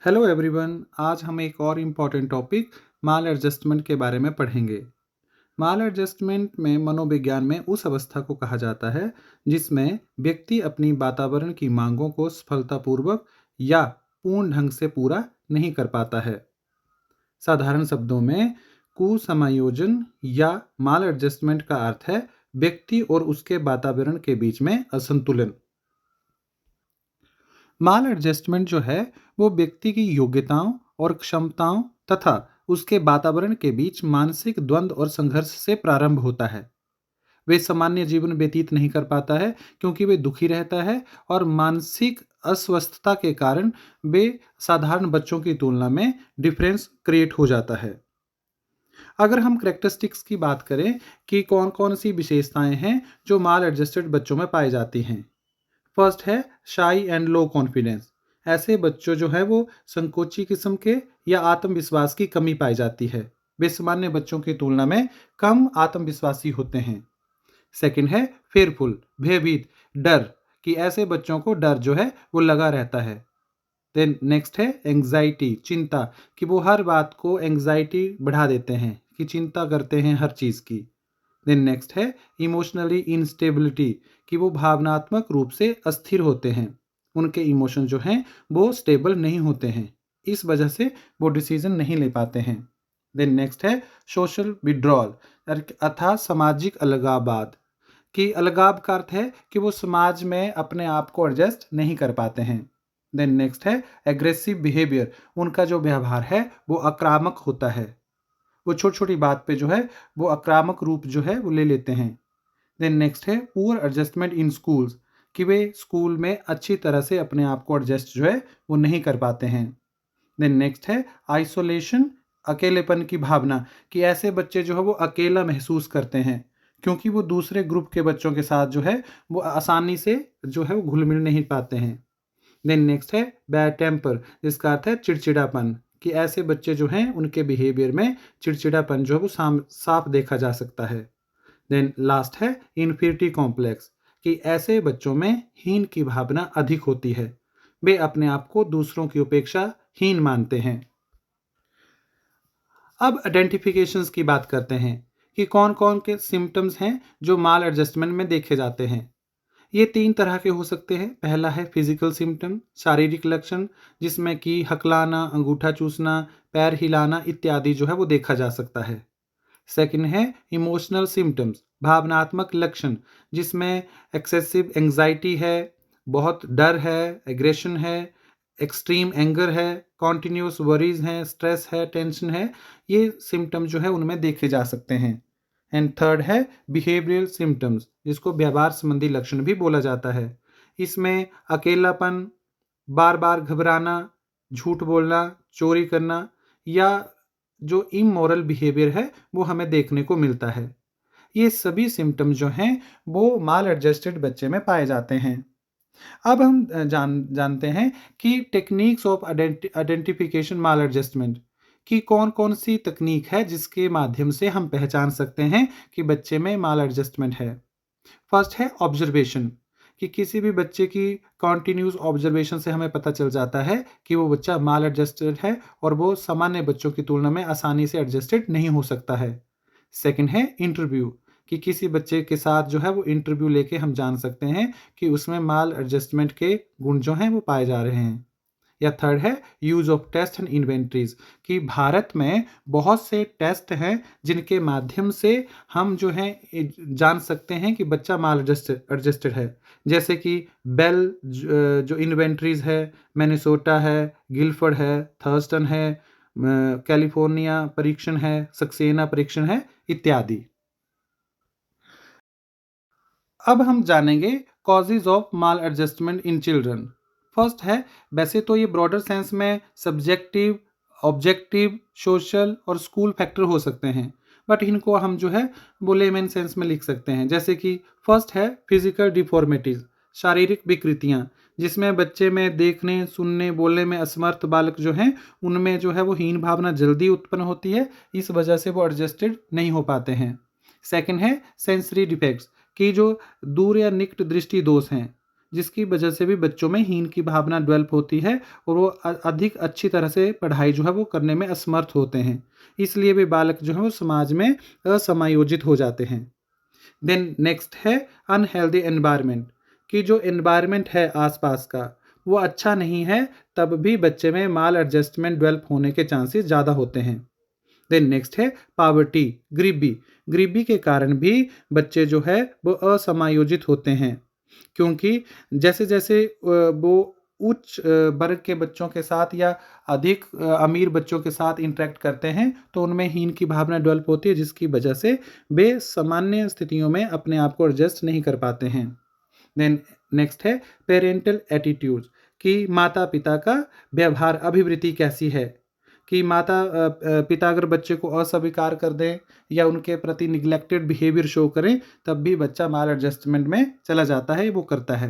Hello everyone. आज हम एक और इम्पॉर्टेंट टॉपिक माल एडजस्टमेंट के बारे में पढ़ेंगे। माल एडजस्टमेंट में मनोविज्ञान में उस अवस्था को कहा जाता है जिसमें व्यक्ति अपनी वातावरण की मांगों को सफलतापूर्वक या पूर्ण ढंग से पूरा नहीं कर पाता है। साधारण शब्दों में कुसमायोजन या माल एडजस्टमेंट का अर्थ है व्यक्ति और उसके वातावरण के बीच में असंतुलन। माल एडजस्टमेंट जो है वो व्यक्ति की योग्यताओं और क्षमताओं तथा उसके वातावरण के बीच मानसिक द्वंद्व और संघर्ष से प्रारंभ होता है। वे सामान्य जीवन व्यतीत नहीं कर पाता है क्योंकि वे दुखी रहता है और मानसिक अस्वस्थता के कारण वे साधारण बच्चों की तुलना में डिफरेंस क्रिएट हो जाता है। अगर हम करेक्टरिस्टिक्स की बात करें कि कौन कौन सी विशेषताएं हैं जो माल एडजस्टेड बच्चों में पाई जाती हैं। फर्स्ट है शाई एंड लो कॉन्फिडेंस। ऐसे बच्चों जो है वो संकोची किस्म के या आत्मविश्वास की कमी पाई जाती है। वे सामान्य बच्चों की तुलना में कम आत्मविश्वासी होते हैं। सेकंड है फेयरफुल, भयभीत, डर, कि ऐसे बच्चों को डर जो है वो लगा रहता है। देन नेक्स्ट है एंग्जाइटी, चिंता, कि वो हर बात को एंग्जाइटी बढ़ा देते हैं, कि चिंता करते हैं हर चीज़ की। देन नेक्स्ट है इमोशनली इंस्टेबिलिटी, कि वो भावनात्मक रूप से अस्थिर होते हैं। उनके इमोशन जो हैं वो स्टेबल नहीं होते हैं, इस वजह से वो डिसीजन नहीं ले पाते हैं। देन नेक्स्ट है सोशल विड्रॉल अर्थात सामाजिक अलगाववाद, कि अलगाव का अर्थ है कि वो समाज में अपने आप को एडजस्ट नहीं कर पाते हैं। देन नेक्स्ट है एग्रेसिव बिहेवियर, उनका जो व्यवहार है वो आक्रामक होता है। वो छोटी छोटी बात पे जो है वो आक्रामक रूप जो है वो ले लेते हैं। देन नेक्स्ट है पुअर एडजस्टमेंट इन स्कूल्स, कि वे स्कूल में अच्छी तरह से अपने आप को एडजस्ट जो है वो नहीं कर पाते हैं। देन नेक्स्ट है आइसोलेशन, अकेलेपन की भावना, कि ऐसे बच्चे जो है वो अकेला महसूस करते हैं क्योंकि वो दूसरे ग्रुप के बच्चों के साथ जो है वो आसानी से जो है वो घुल मिल नहीं पाते हैं। देन नेक्स्ट है बैड टेम्पर, जिसका अर्थ है चिड़चिड़ापन, कि ऐसे बच्चे जो हैं उनके बिहेवियर में चिड़चिड़ापन जो है वो साफ देखा जा सकता है। देन लास्ट है इन्फीरिटी कॉम्प्लेक्स, कि ऐसे बच्चों में हीन की भावना अधिक होती है। वे अपने आप को दूसरों की अपेक्षा हीन मानते हैं। अब आइडेंटिफिकेशंस की बात करते हैं कि कौन कौन के सिम्टम्स हैं जो माल एडजस्टमेंट में देखे जाते हैं। ये 3 तरह के हो सकते हैं। पहला है फिजिकल सिम्पटम, शारीरिक लक्षण, जिसमें कि हकलाना, अंगूठा चूसना, पैर हिलाना इत्यादि जो है वो देखा जा सकता है। सेकंड है इमोशनल सिम्पटम्स, भावनात्मक लक्षण, जिसमें एक्सेसिव एंग्जाइटी है, बहुत डर है, एग्रेशन है, एक्सट्रीम एंगर है, कॉन्टिन्यूस वरीज हैं, स्ट्रेस है, टेंशन है। ये सिम्टम जो है उनमें देखे जा सकते हैं। एंड थर्ड है बिहेवियरल सिम्टम्स, जिसको व्यवहार संबंधी लक्षण भी बोला जाता है। इसमें अकेलापन, बार बार घबराना, झूठ बोलना, चोरी करना या जो इमोरल बिहेवियर है वो हमें देखने को मिलता है। ये सभी सिम्टम जो हैं वो माल एडजस्टेड बच्चे में पाए जाते हैं। अब हम जानते हैं कि techniques of identification mall adjustment, कि कौन कौन सी तकनीक है जिसके माध्यम से हम पहचान सकते हैं कि बच्चे में माल एडजस्टमेंट है। फर्स्ट है ऑब्जर्वेशन, कि किसी भी बच्चे की कॉन्टिन्यूस ऑब्जर्वेशन से हमें पता चल जाता है कि वो बच्चा माल एडजस्टेड है और वो सामान्य बच्चों की तुलना में आसानी से एडजस्टेड नहीं हो सकता है। सेकंड है इंटरव्यू, कि किसी बच्चे के साथ जो है वो इंटरव्यू लेके हम जान सकते हैं कि उसमें माल एडजस्टमेंट के गुण जो हैं वो पाए जा रहे हैं। या थर्ड है use of test and inventories, कि भारत में बहुत से टेस्ट हैं जिनके माध्यम से हम जो है जान सकते हैं कि बच्चा माल एडजस्टेड है। जैसे कि बेल जो इन्वेंट्रीज है, मिनेसोटा है, गिलफर्ड है, थर्स्टन है, कैलिफोर्निया परीक्षण है, सक्सेना परीक्षण है इत्यादि। अब हम जानेंगे causes of mall adjustment in children. First है, वैसे तो ये ब्रॉडर सेंस में सब्जेक्टिव, ऑब्जेक्टिव, सोशल और स्कूल फैक्टर हो सकते हैं, बट इनको हम जो है वो लेमन सेंस में लिख सकते हैं। जैसे कि फर्स्ट है फिजिकल डिफॉर्मिटीज, शारीरिक विकृतियाँ, जिसमें बच्चे में देखने, सुनने, बोलने में असमर्थ बालक जो हैं उनमें जो है वो हीन भावना जल्दी उत्पन्न होती है, इस वजह से वो एडजस्टेड नहीं हो पाते हैं। सेकंड है सेंसरी डिफेक्ट्स, कि जो दूर या निकट दृष्टि दोष हैं, जिसकी वजह से भी बच्चों में हीन की भावना डेवलप होती है और वो अधिक अच्छी तरह से पढ़ाई जो है वो करने में असमर्थ होते हैं। इसलिए वे बालक जो है वो समाज में असमायोजित हो जाते हैं। देन नेक्स्ट है अनहेल्दी एनवायरनमेंट, कि जो एनवायरनमेंट है आसपास का वो अच्छा नहीं है, तब भी बच्चे में माल एडजस्टमेंट डेवलप होने के चांसेस ज़्यादा होते हैं। देन नेक्स्ट है पावर्टी, गरीबी। गरीबी के कारण भी बच्चे जो है वो असमायोजित होते हैं, क्योंकि जैसे जैसे वो उच्च वर्ग के बच्चों के साथ या अधिक अमीर बच्चों के साथ इंटरेक्ट करते हैं तो उनमें हीन की भावना डेवलप होती है, जिसकी वजह से वे सामान्य स्थितियों में अपने आप को एडजस्ट नहीं कर पाते हैं। देन नेक्स्ट है पेरेंटल एटीट्यूड, कि माता पिता का व्यवहार अभिवृत्ति कैसी है, कि माता पिता अगर बच्चे को अस्वीकार कर दें या उनके प्रति निग्लेक्टेड बिहेवियर शो करें, तब भी बच्चा माल एडजस्टमेंट में चला जाता है, वो करता है।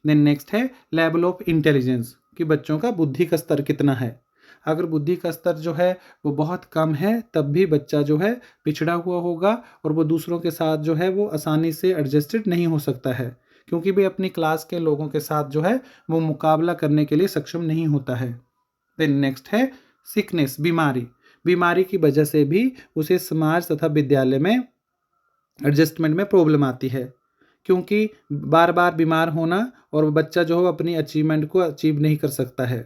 देन नेक्स्ट है लेवल ऑफ इंटेलिजेंस, कि बच्चों का बुद्धि का स्तर कितना है। अगर बुद्धि का स्तर जो है वो बहुत कम है, तब भी बच्चा जो है पिछड़ा हुआ होगा और वो दूसरों के साथ जो है वो आसानी से एडजस्टेड नहीं हो सकता है, क्योंकि भी अपनी क्लास के लोगों के साथ जो है वो मुकाबला करने के लिए सक्षम नहीं होता है। देन नेक्स्ट है सिकनेस, बीमारी। बीमारी की वजह से भी उसे समाज तथा विद्यालय में एडजस्टमेंट में प्रॉब्लम आती है, क्योंकि बार बार बीमार होना और बच्चा जो है अपनी अचीवमेंट को अचीव नहीं कर सकता है।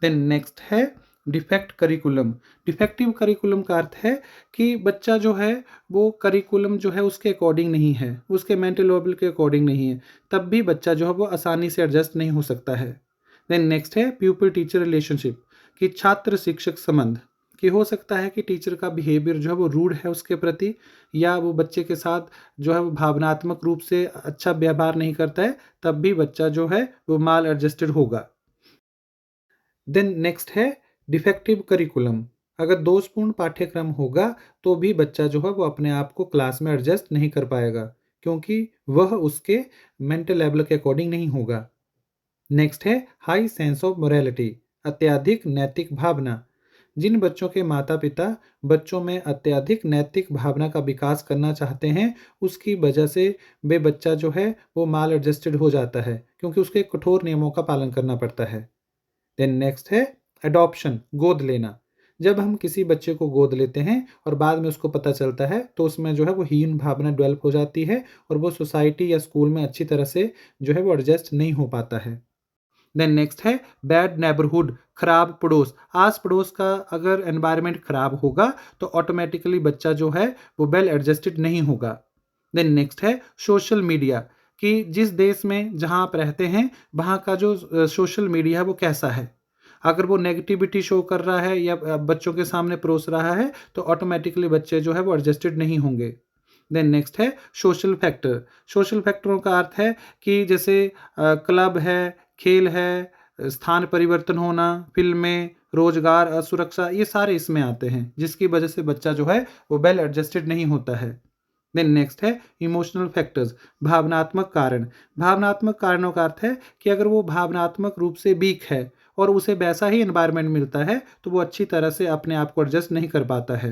देन नेक्स्ट है डिफेक्ट करिकुलम। डिफेक्टिव करिकुलम का अर्थ है कि बच्चा जो है वो करिकुलम जो है उसके अकॉर्डिंग नहीं है, उसके मेंटल लेवल के अकॉर्डिंग नहीं है, तब भी बच्चा जो है वो आसानी से एडजस्ट नहीं हो सकता है। देन नेक्स्ट है प्यूपिल टीचर रिलेशनशिप, कि छात्र शिक्षक संबंध, कि हो सकता है कि टीचर का बिहेवियर जो है वो रूड है उसके प्रति, या वो बच्चे के साथ जो है वो भावनात्मक रूप से अच्छा व्यवहार नहीं करता है, तब भी बच्चा जो है वो माल एडजस्टेड होगा। देन नेक्स्ट है डिफेक्टिव करिकुलम। अगर दोषपूर्ण पाठ्यक्रम होगा तो भी बच्चा जो है वो अपने आप को क्लास में एडजस्ट नहीं कर पाएगा, क्योंकि वह उसके मेंटल लेवल के अकॉर्डिंग नहीं होगा। नेक्स्ट है हाई सेंस ऑफ मोरालिटी, अत्यधिक नैतिक भावना। जिन बच्चों के माता पिता बच्चों में अत्यधिक नैतिक भावना का विकास करना चाहते हैं, उसकी वजह से वे बच्चा जो है वो माल एडजस्टेड हो जाता है, क्योंकि उसके कठोर नियमों का पालन करना पड़ता है। देन नेक्स्ट है अडॉप्शन, गोद लेना। जब हम किसी बच्चे को गोद लेते हैं और बाद में उसको पता चलता है तो उसमें जो है वो हीन भावना डेवलप हो जाती है और वो सोसाइटी या स्कूल में अच्छी तरह से जो है वो एडजस्ट नहीं हो पाता है। देन नेक्स्ट है बैड नेबरहुड, खराब पड़ोस। आस पड़ोस का अगर एनवायरनमेंट खराब होगा तो ऑटोमेटिकली बच्चा जो है वो वेल एडजस्टेड नहीं होगा। देन नेक्स्ट है सोशल मीडिया, कि जिस देश में जहाँ आप रहते हैं वहाँ का जो सोशल मीडिया है वो कैसा है। अगर वो नेगेटिविटी शो कर रहा है या बच्चों के सामने परोस रहा है तो ऑटोमेटिकली बच्चे जो है वो एडजस्टेड नहीं होंगे। देन नेक्स्ट है सोशल फैक्टर। सोशल फैक्टरों का अर्थ है कि जैसे क्लब है, खेल है, स्थान परिवर्तन होना, फिल्में, रोजगार, असुरक्षा, ये सारे इसमें आते हैं, जिसकी वजह से बच्चा जो है वो वेल एडजस्टेड नहीं होता है। देन नेक्स्ट है इमोशनल फैक्टर्स, भावनात्मक कारण। भावनात्मक कारणों का अर्थ है कि अगर वो भावनात्मक रूप से वीक है और उसे वैसा ही एनवायरनमेंट मिलता है तो वो अच्छी तरह से अपने आप को एडजस्ट नहीं कर पाता है।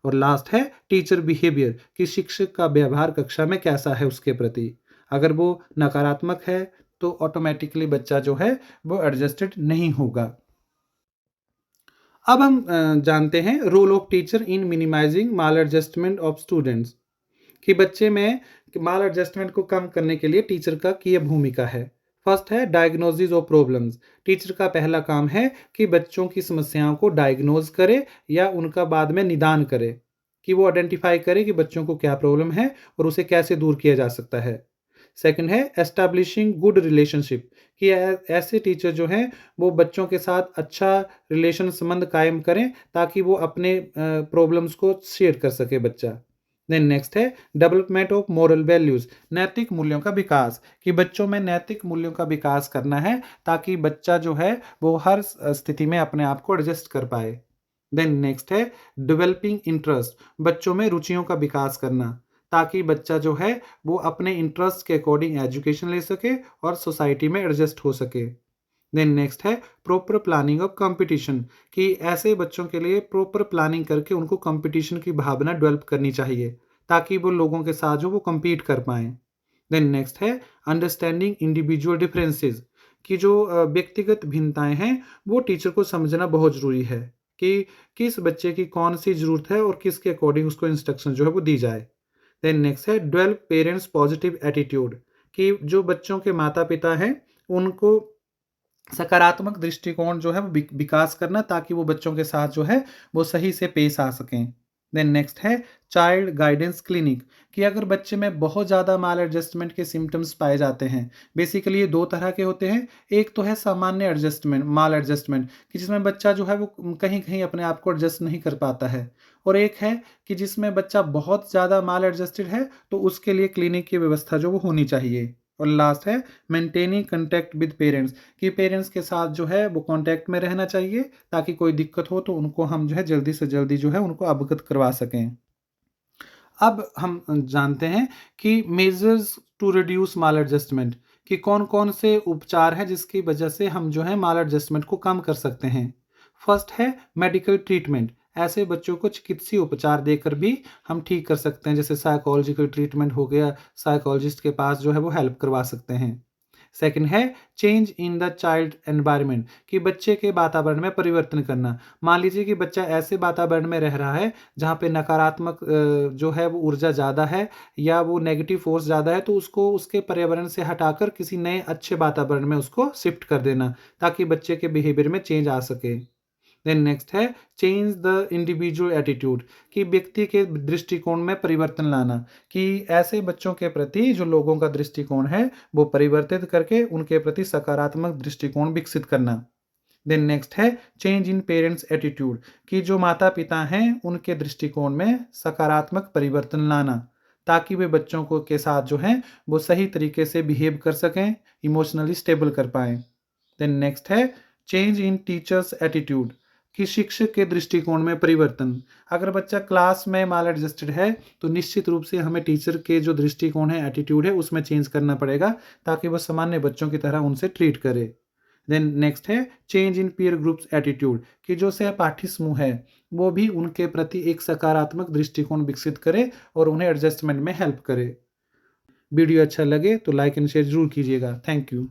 और लास्ट है टीचर बिहेवियर, कि शिक्षक का व्यवहार कक्षा में कैसा है उसके प्रति। अगर वो नकारात्मक है तो ऑटोमेटिकली बच्चा जो है वो एडजस्टेड नहीं होगा। अब हम जानते हैं role of teacher in minimising maladjustment of students, कि बच्चे में माल एडजस्टमेंट को कम करने के लिए टीचर का क्या भूमिका है। फर्स्ट है डायग्नोसिस ऑफ प्रॉब्लम्स। टीचर का पहला काम है कि बच्चों की समस्याओं को डायग्नोज करे या उनका बाद में निदान करे, कि वो आइडेंटिफाई करे कि बच्चों को क्या प्रॉब्लम है और उसे कैसे दूर किया जा सकता है। सेकंड है एस्टैब्लिशिंग गुड रिलेशनशिप, कि ऐसे टीचर जो हैं वो बच्चों के साथ अच्छा रिलेशन संबंध कायम करें ताकि वो अपने प्रॉब्लम्स को शेयर कर सके बच्चा। देन नेक्स्ट है डेवलपमेंट ऑफ मॉरल वैल्यूज, नैतिक मूल्यों का विकास, कि बच्चों में नैतिक मूल्यों का विकास करना है ताकि बच्चा जो है वो हर स्थिति में अपने आप को एडजस्ट कर पाए। देन नेक्स्ट है डेवलपिंग इंटरेस्ट, बच्चों में रुचियों का विकास करना ताकि बच्चा जो है वो अपने इंटरेस्ट के अकॉर्डिंग एजुकेशन ले सके और सोसाइटी में एडजस्ट हो सके। देन नेक्स्ट है प्रॉपर प्लानिंग ऑफ कंपटीशन, कि ऐसे बच्चों के लिए प्रॉपर प्लानिंग करके उनको कंपटीशन की भावना डेवलप करनी चाहिए ताकि वो लोगों के साथ जो वो compete कर पाएँ। देन नेक्स्ट है अंडरस्टैंडिंग इंडिविजुअल डिफरेंसेस, कि जो व्यक्तिगत भिन्नताएं हैं वो टीचर को समझना बहुत ज़रूरी है कि किस बच्चे की कौन सी ज़रूरत है और किसके अकॉर्डिंग उसको इंस्ट्रक्शन जो है वो दी जाए। देन नेक्स्ट है डेवलप पेरेंट्स पॉजिटिव एटीट्यूड, कि जो बच्चों के माता पिता हैं उनको सकारात्मक दृष्टिकोण जो है वो विकास करना, ताकि वो बच्चों के साथ जो है वो सही से पेश आ सकें। देन नेक्स्ट है चाइल्ड गाइडेंस क्लिनिक, कि अगर बच्चे में बहुत ज़्यादा माल एडजस्टमेंट के सिम्टम्स पाए जाते हैं, बेसिकली ये दो तरह के होते हैं। एक तो है सामान्य एडजस्टमेंट, माल एडजस्टमेंट, कि जिसमें बच्चा जो है वो कहीं कहीं अपने आप को एडजस्ट नहीं कर पाता है, और एक है कि जिसमें बच्चा बहुत ज़्यादा माल एडजस्टेड है, तो उसके लिए क्लिनिक की व्यवस्था जो वो होनी चाहिए। और लास्ट है मेंटेनिंग कंटेक्ट विद पेरेंट्स, कि पेरेंट्स के साथ जो है वो कांटेक्ट में रहना चाहिए, ताकि कोई दिक्कत हो तो उनको हम जो है जल्दी से जल्दी जो है उनको अवगत करवा सकें। अब हम जानते हैं कि measures to reduce maladjustment, कि कौन कौन से उपचार हैं जिसकी वजह से हम जो है माल एडजस्टमेंट को कम कर सकते हैं। फर्स्ट है मेडिकल ट्रीटमेंट, ऐसे बच्चों को चिकित्सीय उपचार देकर भी हम ठीक कर सकते हैं, जैसे साइकोलॉजिकल ट्रीटमेंट हो गया, साइकोलॉजिस्ट के पास जो है वो हेल्प करवा सकते हैं। सेकंड है change in the child environment, कि बच्चे के वातावरण में परिवर्तन करना। मान लीजिए कि बच्चा ऐसे वातावरण में रह रहा है जहाँ पे नकारात्मक जो है वो ऊर्जा ज़्यादा है या वो नेगेटिव फोर्स ज़्यादा है, तो उसको उसके पर्यावरण से हटाकर किसी नए अच्छे वातावरण में उसको शिफ्ट कर देना, ताकि बच्चे के बिहेवियर में चेंज आ सके। देन नेक्स्ट है चेंज द इंडिविजुअल एटीट्यूड, कि व्यक्ति के दृष्टिकोण में परिवर्तन लाना, कि ऐसे बच्चों के प्रति जो लोगों का दृष्टिकोण है वो परिवर्तित करके उनके प्रति सकारात्मक दृष्टिकोण विकसित करना। देन नेक्स्ट है चेंज इन पेरेंट्स एटीट्यूड, कि जो माता पिता हैं उनके दृष्टिकोण में सकारात्मक परिवर्तन लाना, ताकि वे बच्चों को के साथ जो है वो सही तरीके से बिहेव कर सकें, इमोशनली स्टेबल कर पाएँ। देन नेक्स्ट है चेंज इन टीचर्स एटीट्यूड, कि शिक्षक के दृष्टिकोण में परिवर्तन। अगर बच्चा क्लास में माल एडजस्टेड है तो निश्चित रूप से हमें टीचर के जो दृष्टिकोण है, एटीट्यूड है, उसमें चेंज करना पड़ेगा, ताकि वह सामान्य बच्चों की तरह उनसे ट्रीट करे। देन नेक्स्ट है change in peer groups attitude, कि जो सहपाठी समूह है वो भी उनके प्रति एक सकारात्मक दृष्टिकोण विकसित करे और उन्हें एडजस्टमेंट में हेल्प करे। वीडियो अच्छा लगे तो लाइक एंड शेयर जरूर कीजिएगा। Thank you.